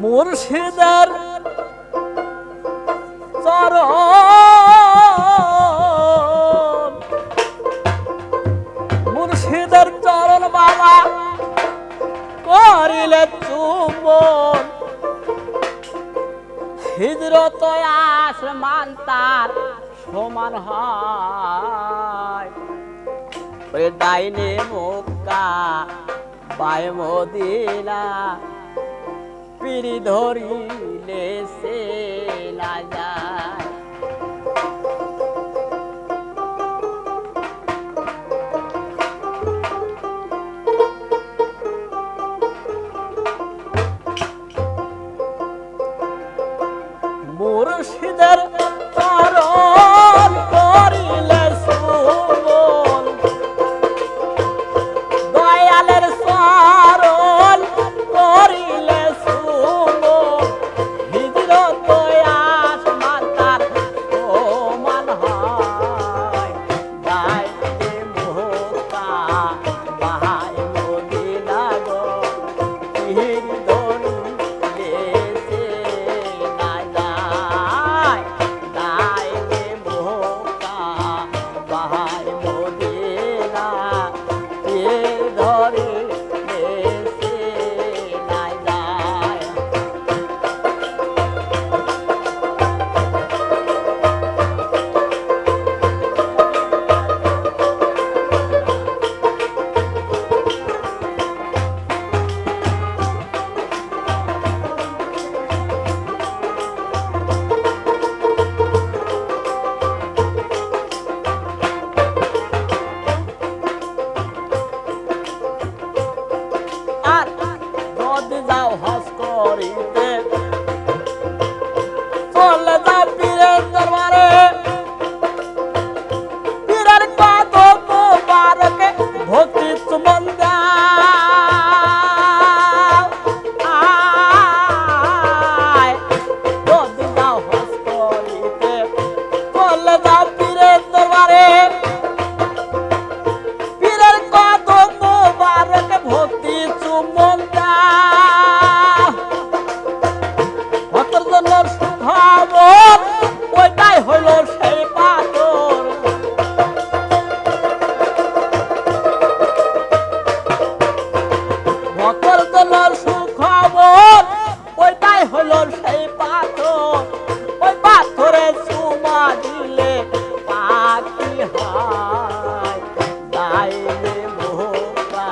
মুর্শিদের চরণ মুর্শিদের চরণ বাবা করিলে চুম্বন হিজরত আসমান তার সমান হয় ওই ডাইনে মক্কা বায় মদিনা পিড়ি ধরিলে সে না যায় মুর্শিদের চরণ করিলে সুমন দয়ালের চরণ করিলে সুমন হিজরত আসমান তার সমান হয় ডাইনে মক্কা বায় মদিনা গো পীর ধরিলে সে না যায় ডাইনে মক্কা বায় মদিনা পীর ধরিলে সে না যায় আর যদি যাও হজ করিতে চলে যাও পীরের দরবারে পীরের কদম মুবারকে ভক্তি চুম্বন দাও আয় যদি যাও হজ করিতে চলে যাও পীরের দরবারে পীরের কদম মুবারকে ভক্তি চুম্বন দাও ভক্তের জন্য সুখবর ওইটাই হইল সেই পাথর ভক্তের জন্য সুখবর ওইটাই হইল সেই পাথর ওই পাথরে চুমা দিলে পাখি হয় ডাইনে মক্কা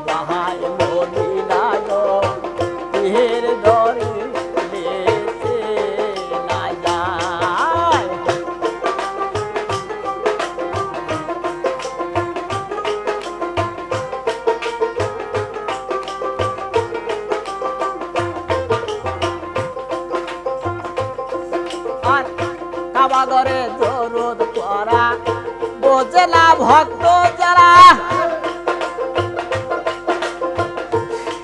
বায় মদিনা গো পীর ধরিলে সে না যায় আর কাবা ঘরে দরুদ পড়া বোঝে না ভক্ত যারা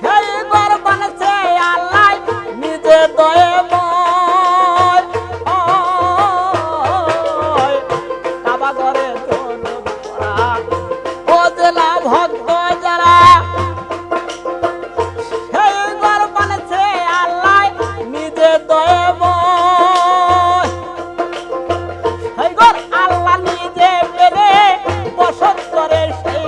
সেই ঘর বানাচ্ছে আল্লাহ নিজে দয়াময় কাবা ঘরে দরুদ পড়া বোঝে না ভক্ত যারা সেই ঘর বানাচ্ছে আল্লাহ নিজে দয়াময় সেই ঘর আল্লাহ নিজে পেলে বসত করে সেই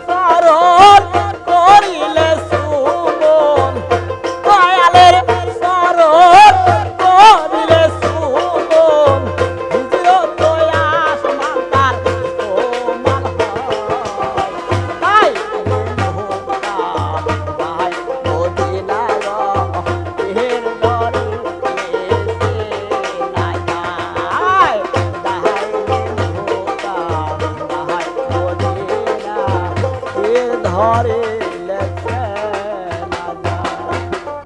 চরণ